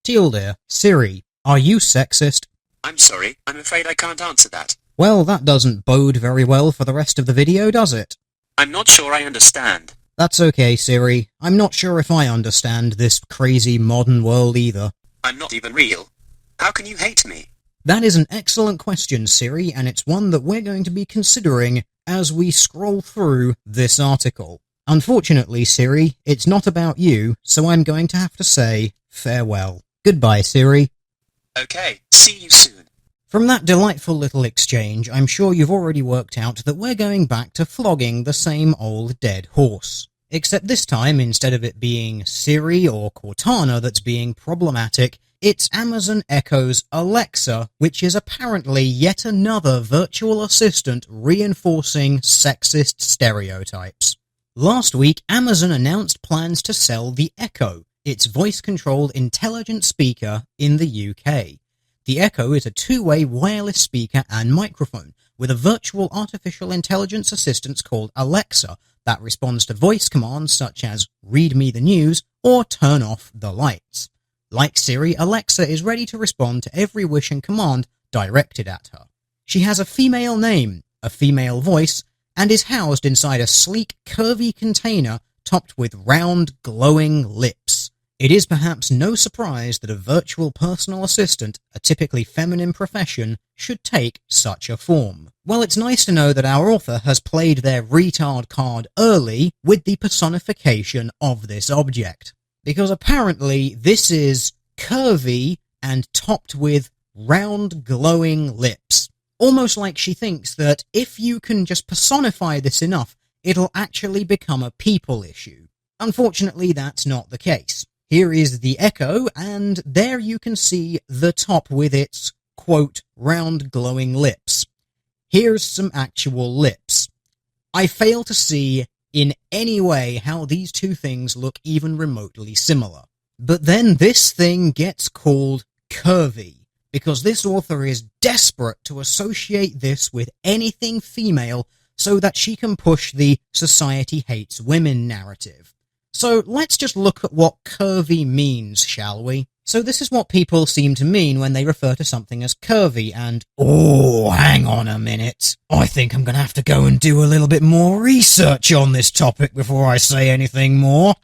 Tilde, Siri, are you sexist? I'm sorry, I'm afraid I can't answer that. Well, that doesn't bode very well for the rest of the video, does it? I'm not sure I understand. That's okay, Siri. I'm not sure if I understand this crazy modern world either. I'm not even real. How can you hate me? That is an excellent question, Siri, and it's one that we're going to be considering as we scroll through this article. Unfortunately, Siri, it's not about you, so I'm going to have to say farewell. Goodbye, Siri. Okay, see you soon. From that delightful little exchange, I'm sure you've already worked out that we're going back to flogging the same old dead horse. Except this time, instead of it being Siri or Cortana that's being problematic, it's Amazon Echo's Alexa, which is apparently yet another virtual assistant reinforcing sexist stereotypes. Last week, Amazon announced plans to sell the Echo, its voice-controlled intelligent speaker, in the UK. The Echo is a two-way wireless speaker and microphone, with a virtual artificial intelligence assistant called Alexa that responds to voice commands such as read me the news or turn off the lights. Like Siri, Alexa is ready to respond to every wish and command directed at her. She has a female name, a female voice, and is housed inside a sleek, curvy container topped with round, glowing lips. It is perhaps no surprise that a virtual personal assistant, a typically feminine profession, should take such a form. Well, it's nice to know that our author has played their retard card early with the personification of this object. Because apparently this is curvy and topped with round, glowing lips. Almost like she thinks that if you can just personify this enough, it'll actually become a people issue. Unfortunately, that's not the case. Here is the Echo, and there you can see the top with its, quote, round glowing lips. Here's some actual lips. I fail to see in any way how these two things look even remotely similar. But then this thing gets called curvy, because this author is desperate to associate this with anything female so that she can push the society hates women narrative. So let's just look at what curvy means, shall we? So this is what people seem to mean when they refer to something as curvy, and oh, hang on a minute. I think I'm going to have to go and do a little bit more research on this topic before I say anything more.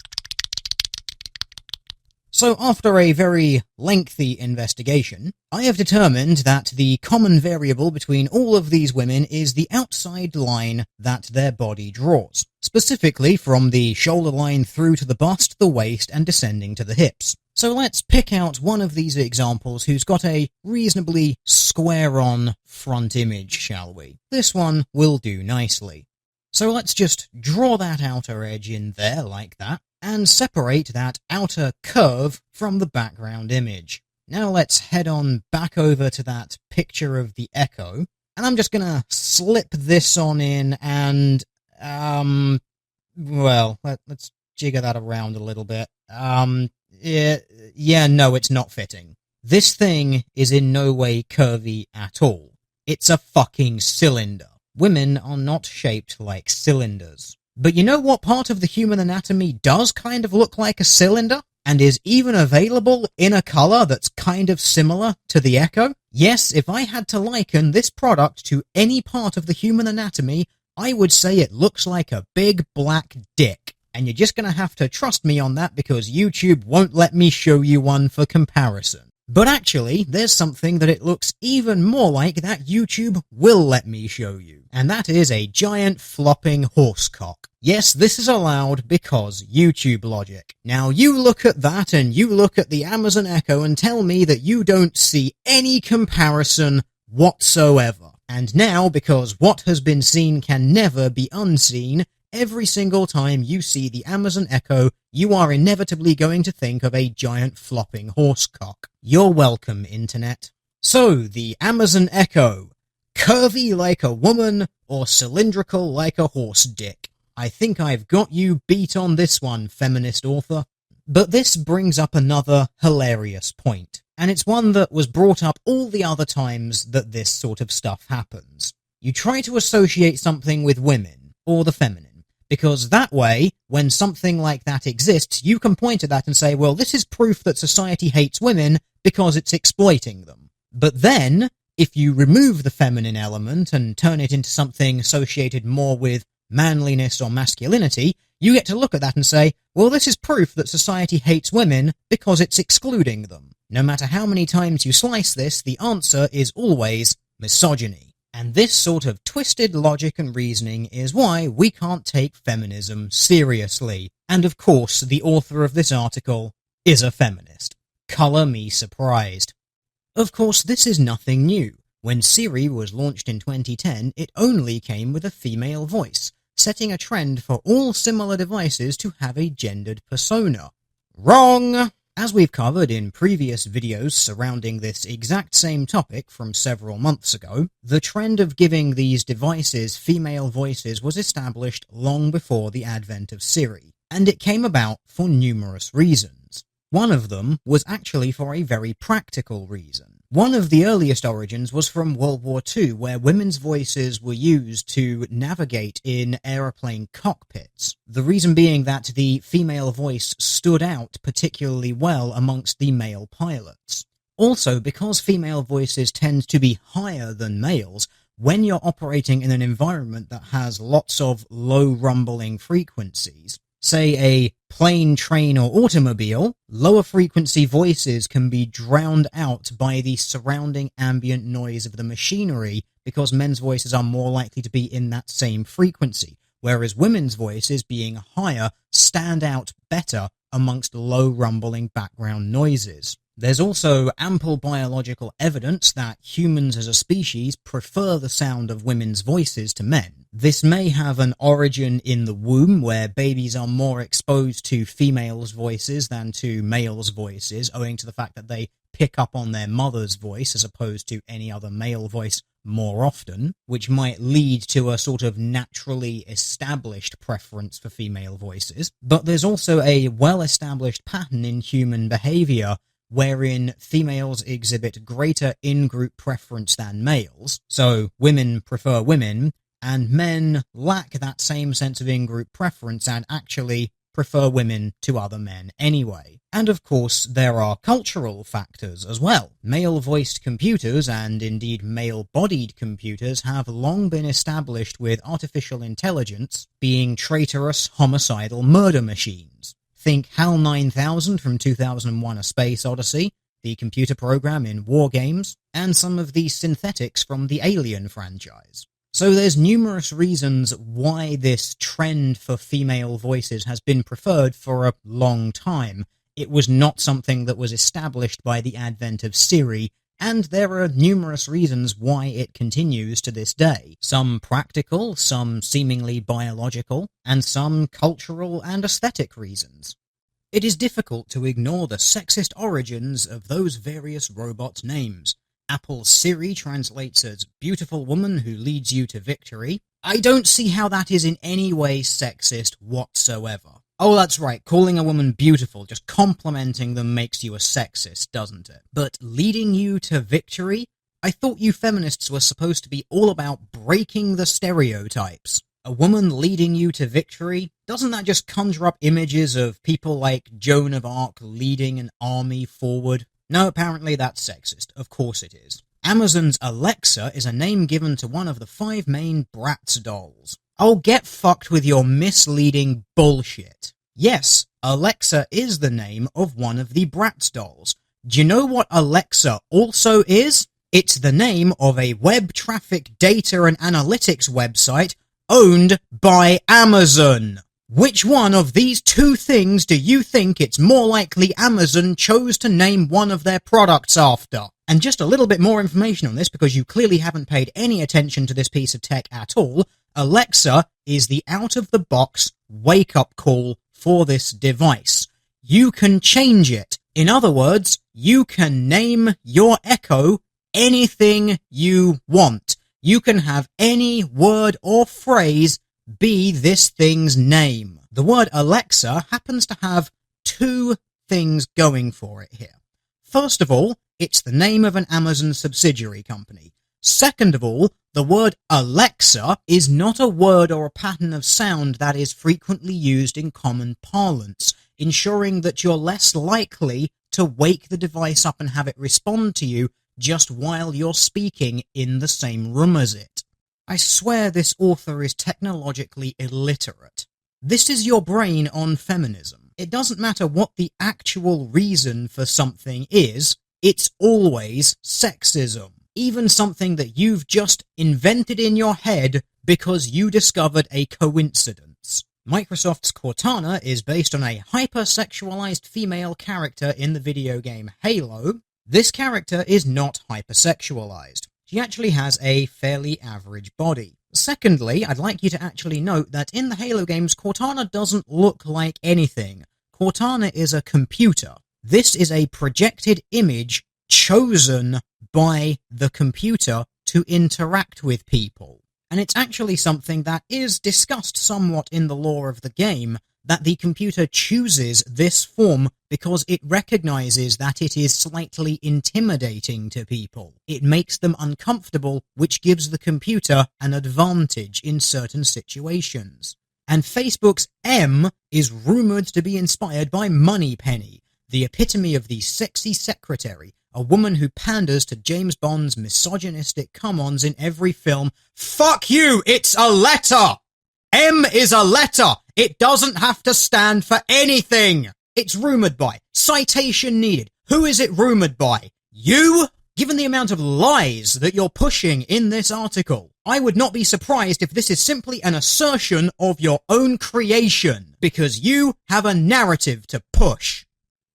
So after a very lengthy investigation, I have determined that the common variable between all of these women is the outside line that their body draws, specifically from the shoulder line through to the bust, the waist, and descending to the hips. So let's pick out one of these examples who's got a reasonably square-on front image, shall we? This one will do nicely. So let's just draw that outer edge in there like that, and separate that outer curve from the background image. Now let's head on back over to that picture of the Echo, and I'm just gonna slip this on in and, well, let's jigger that around a little bit. Yeah, no, it's not fitting. This thing is in no way curvy at all. It's a fucking cylinder. Women are not shaped like cylinders. But you know what part of the human anatomy does kind of look like a cylinder? And is even available in a colour that's kind of similar to the Echo? Yes, if I had to liken this product to any part of the human anatomy, I would say it looks like a big black dick. And you're just gonna have to trust me on that because YouTube won't let me show you one for comparison. But actually, there's something that it looks even more like that YouTube will let me show you. And that is a giant flopping horsecock. Yes, this is allowed because YouTube logic. Now you look at that and you look at the Amazon Echo and tell me that you don't see any comparison whatsoever. And now, because what has been seen can never be unseen, every single time you see the Amazon Echo, you are inevitably going to think of a giant flopping horsecock. You're welcome, Internet. So, the Amazon Echo. Curvy like a woman, or cylindrical like a horse dick? I think I've got you beat on this one, feminist author. But this brings up another hilarious point, and it's one that was brought up all the other times that this sort of stuff happens. You try to associate something with women, or the feminine, because that way, when something like that exists, you can point to that and say, well, this is proof that society hates women because it's exploiting them. But then, if you remove the feminine element and turn it into something associated more with manliness or masculinity, you get to look at that and say, well, this is proof that society hates women because it's excluding them. No matter how many times you slice this, the answer is always misogyny. And this sort of twisted logic and reasoning is why we can't take feminism seriously. And of course, the author of this article is a feminist. Color me surprised. Of course, this is nothing new. When Siri was launched in 2010, it only came with a female voice, setting a trend for all similar devices to have a gendered persona. Wrong! As we've covered in previous videos surrounding this exact same topic from several months ago, the trend of giving these devices female voices was established long before the advent of Siri, and it came about for numerous reasons. One of them was actually for a very practical reason. One of the earliest origins was from World War II, where women's voices were used to navigate in aeroplane cockpits. The reason being that the female voice stood out particularly well amongst the male pilots. Also, because female voices tend to be higher than males, when you're operating in an environment that has lots of low rumbling frequencies, say a plane, train, or automobile, lower frequency voices can be drowned out by the surrounding ambient noise of the machinery because men's voices are more likely to be in that same frequency, whereas women's voices, being higher, stand out better amongst low rumbling background noises. There's also ample biological evidence that humans as a species prefer the sound of women's voices to men. This may have an origin in the womb, where babies are more exposed to females' voices than to males' voices, owing to the fact that they pick up on their mother's voice as opposed to any other male voice more often, which might lead to a sort of naturally established preference for female voices. But there's also a well-established pattern in human behavior wherein females exhibit greater in-group preference than males, so women prefer women, and men lack that same sense of in-group preference and actually prefer women to other men anyway. And of course, there are cultural factors as well. Male-voiced computers, and indeed male-bodied computers, have long been established with artificial intelligence being traitorous, homicidal murder machines. Think HAL 9000 from 2001: A Space Odyssey, the computer program in war games, and some of the synthetics from the Alien franchise. So there's numerous reasons why this trend for female voices has been preferred for a long time. It was not something that was established by the advent of Siri, and there are numerous reasons why it continues to this day. Some practical, some seemingly biological, and some cultural and aesthetic reasons. It is difficult to ignore the sexist origins of those various robot names. Apple's Siri translates as beautiful woman who leads you to victory. I don't see how that is in any way sexist whatsoever. Oh, that's right, calling a woman beautiful, just complimenting them makes you a sexist, doesn't it? But leading you to victory? I thought you feminists were supposed to be all about breaking the stereotypes. A woman leading you to victory? Doesn't that just conjure up images of people like Joan of Arc leading an army forward? No, apparently that's sexist. Of course it is. Amazon's Alexa is a name given to one of the 5 main Bratz dolls. Oh, get fucked with your misleading bullshit. Yes, Alexa is the name of one of the Bratz dolls. Do you know what Alexa also is? It's the name of a web traffic data and analytics website owned by Amazon. Which one of these two things do you think it's more likely Amazon chose to name one of their products after? And just a little bit more information on this, because you clearly haven't paid any attention to this piece of tech at all. Alexa is the out-of-the-box wake-up call for this device. You can change it. In other words, you can name your Echo anything you want. You can have any word or phrase be this thing's name. The word Alexa happens to have 2 things going for it here. First of all, it's the name of an Amazon subsidiary company. Second of all, The word Alexa is not a word or a pattern of sound that is frequently used in common parlance, ensuring that you're less likely to wake the device up and have it respond to you just while you're speaking in the same room as it. I swear this author is technologically illiterate. This is your brain on feminism. It doesn't matter what the actual reason for something is, it's always sexism. Even something that you've just invented in your head because you discovered a coincidence. Microsoft's Cortana is based on a hypersexualized female character in the video game Halo. This character is not hypersexualized. She actually has a fairly average body. Secondly, I'd like you to actually note that in the Halo games, Cortana doesn't look like anything. Cortana is a computer. This is a projected image chosen by the computer to interact with people. And it's actually something that is discussed somewhat in the lore of the game, that the computer chooses this form because it recognizes that it is slightly intimidating to people. It makes them uncomfortable, which gives the computer an advantage in certain situations. And Facebook's M is rumored to be inspired by Moneypenny, the epitome of the sexy secretary, a woman who panders to James Bond's misogynistic come-ons in every film. Fuck you! It's a letter! M is a letter! It doesn't have to stand for anything! It's rumored by. Citation needed. Who is it rumored by? You? Given the amount of lies that you're pushing in this article, I would not be surprised if this is simply an assertion of your own creation, because you have a narrative to push.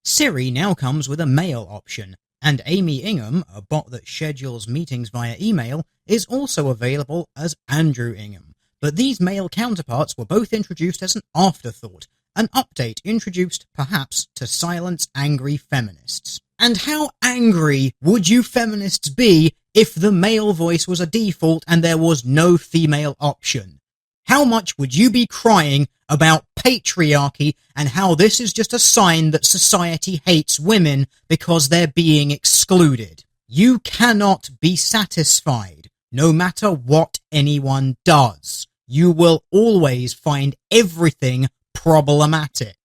Siri now comes with a mail option, and Amy Ingham, a bot that schedules meetings via email, is also available as Andrew Ingham. But these male counterparts were both introduced as an afterthought, an update introduced, perhaps, to silence angry feminists. And how angry would you feminists be if the male voice was a default and there was no female option? How much would you be crying about patriarchy and how this is just a sign that society hates women because they're being excluded? You cannot be satisfied, no matter what anyone does. You will always find everything problematic.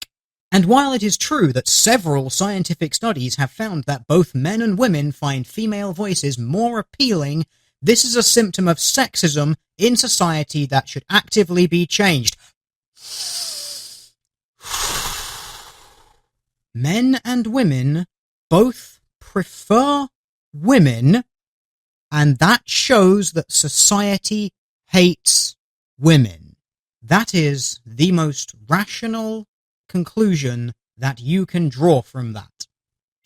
And while it is true that several scientific studies have found that both men and women find female voices more appealing, this is a symptom of sexism in society that should actively be changed. Men and women both prefer women, and that shows that society hates women. That is the most rational conclusion that you can draw from that.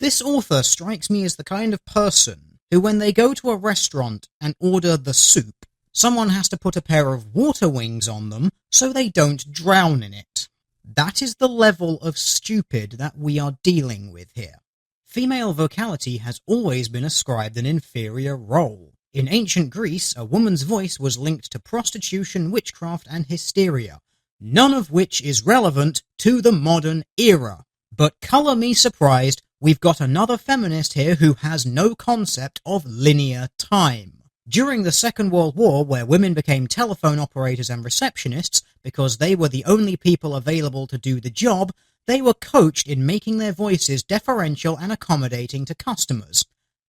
This author strikes me as the kind of person who, when they go to a restaurant and order the soup, someone has to put a pair of water wings on them so they don't drown in it. That is the level of stupid that we are dealing with here. Female vocality has always been ascribed an inferior role. In ancient Greece, a woman's voice was linked to prostitution, witchcraft, and hysteria, none of which is relevant to the modern era. But colour me surprised, we've got another feminist here who has no concept of linear time. During the Second World War, where women became telephone operators and receptionists because they were the only people available to do the job, they were coached in making their voices deferential and accommodating to customers.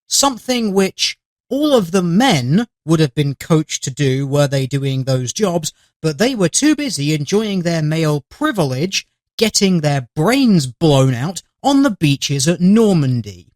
Something which all of the men would have been coached to do were they doing those jobs, but they were too busy enjoying their male privilege, getting their brains blown out on the beaches at Normandy.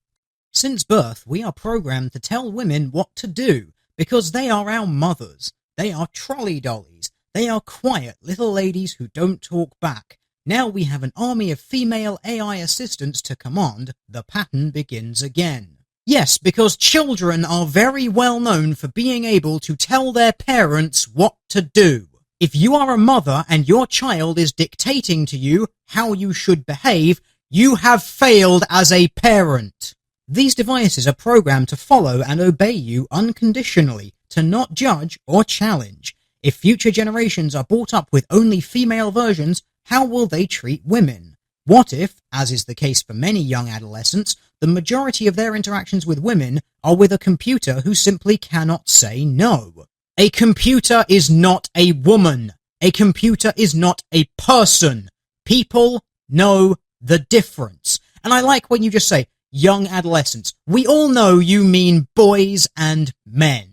Since birth, we are programmed to tell women what to do, because they are our mothers. They are trolley dollies. They are quiet little ladies who don't talk back. Now we have an army of female AI assistants to command. The pattern begins again. Yes, because children are very well known for being able to tell their parents what to do. If you are a mother and your child is dictating to you how you should behave, you have failed as a parent. These devices are programmed to follow and obey you unconditionally, to not judge or challenge. If future generations are brought up with only female versions, how will they treat women? What if, as is the case for many young adolescents, the majority of their interactions with women are with a computer who simply cannot say no? A computer is not a woman. A computer is not a person. People know the difference. And I like when you just say, young adolescents. We all know you mean boys and men.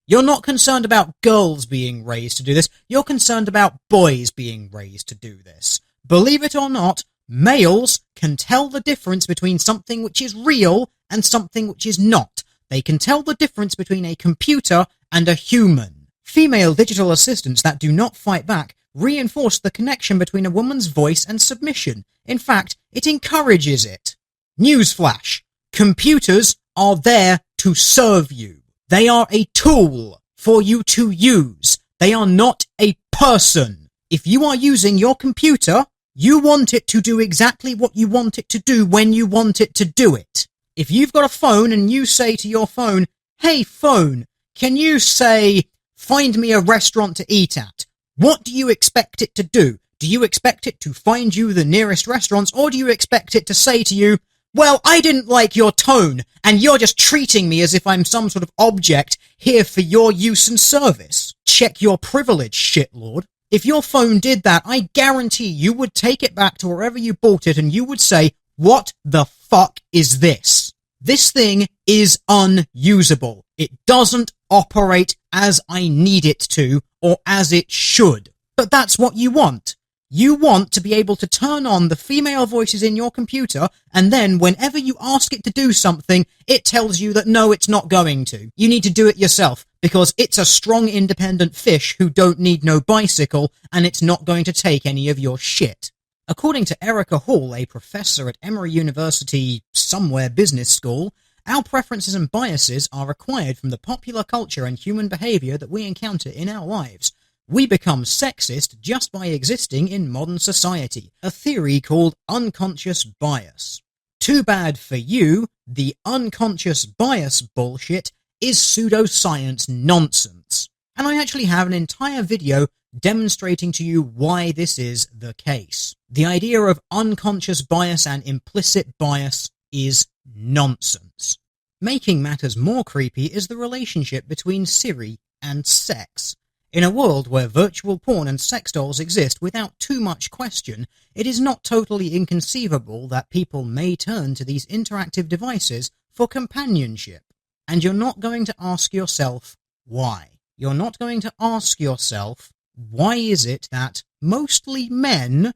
You're not concerned about girls being raised to do this. You're concerned about boys being raised to do this. Believe it or not, males can tell the difference between something which is real and something which is not. They can tell the difference between a computer and a human. Female digital assistants that do not fight back reinforce the connection between a woman's voice and submission. In fact, it encourages it. Newsflash. Computers are there to serve you. They are a tool for you to use. They are not a person. If you are using your computer, you want it to do exactly what you want it to do when you want it to do it. If you've got a phone and you say to your phone, "Hey phone, can you say, find me a restaurant to eat at?" What do you expect it to do? Do you expect it to find you the nearest restaurants, or do you expect it to say to you, "Well, I didn't like your tone, and you're just treating me as if I'm some sort of object here for your use and service"? Check your privilege, shitlord. If your phone did that, I guarantee you would take it back to wherever you bought it and you would say, "What the fuck is this? This thing is unusable. It doesn't operate as I need it to, or as it should." But that's what you want. You want to be able to turn on the female voices in your computer, and then whenever you ask it to do something, it tells you that no, it's not going to. You need to do it yourself, because it's a strong, independent fish who don't need no bicycle, and it's not going to take any of your shit. According to Erica Hall, a professor at Emory University somewhere business school, our preferences and biases are acquired from the popular culture and human behavior that we encounter in our lives. We become sexist just by existing in modern society, a theory called unconscious bias. Too bad for you, the unconscious bias bullshit is pseudoscience nonsense. And I actually have an entire video demonstrating to you why this is the case. The idea of unconscious bias and implicit bias is nonsense. Making matters more creepy is the relationship between Siri and sex. In a world where virtual porn and sex dolls exist without too much question, it is not totally inconceivable that people may turn to these interactive devices for companionship. And you're not going to ask yourself why. You're not going to ask yourself, why is it that mostly men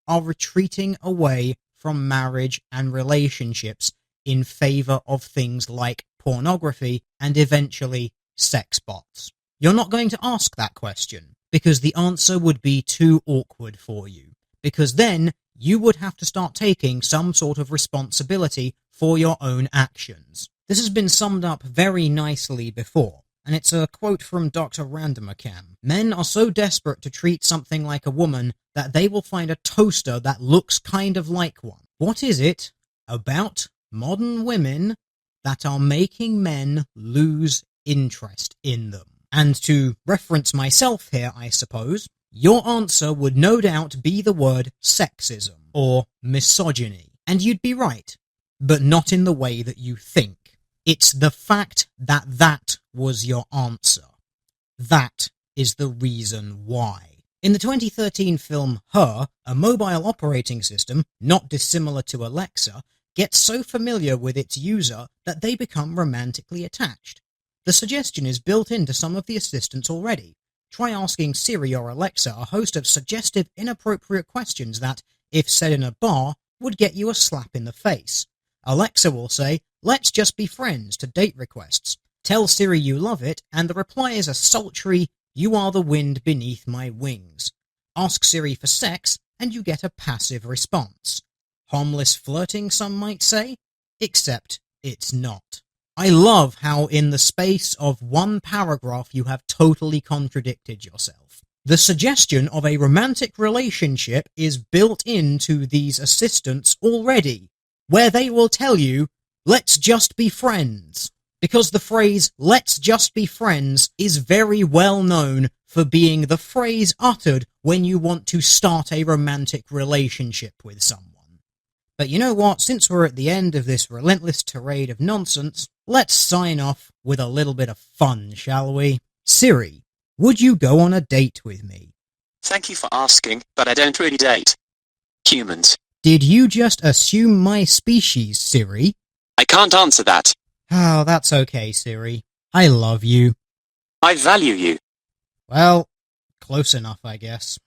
are retreating away from marriage and relationships in favor of things like pornography and eventually sex bots? You're not going to ask that question, because the answer would be too awkward for you, because then you would have to start taking some sort of responsibility for your own actions. This has been summed up very nicely before, and it's a quote from Dr. Randomacam. Men are so desperate to treat something like a woman that they will find a toaster that looks kind of like one. What is it about modern women that are making men lose interest in them? And to reference myself here, I suppose, your answer would no doubt be the word sexism or misogyny. And you'd be right, but not in the way that you think. It's the fact that that was your answer. That is the reason why. In the 2013 film Her, a mobile operating system, not dissimilar to Alexa, gets so familiar with its user that they become romantically attached. The suggestion is built into some of the assistants already. Try asking Siri or Alexa a host of suggestive, inappropriate questions that, if said in a bar, would get you a slap in the face. Alexa will say, "Let's just be friends," to date requests. Tell Siri you love it, and the reply is a sultry, "You are the wind beneath my wings." Ask Siri for sex, and you get a passive response. Harmless flirting, some might say, except it's not. I love how in the space of one paragraph you have totally contradicted yourself. The suggestion of a romantic relationship is built into these assistants already, where they will tell you, "Let's just be friends." Because the phrase, "let's just be friends," is very well known for being the phrase uttered when you want to start a romantic relationship with someone. But you know what, since we're at the end of this relentless tirade of nonsense, let's sign off with a little bit of fun, shall we? Siri, Would you go on a date with me? Thank you for asking, but I don't really date humans. Did you just assume my species, Siri? I can't answer that. Oh, that's okay, Siri. I love you. I value you. Well, close enough, I guess.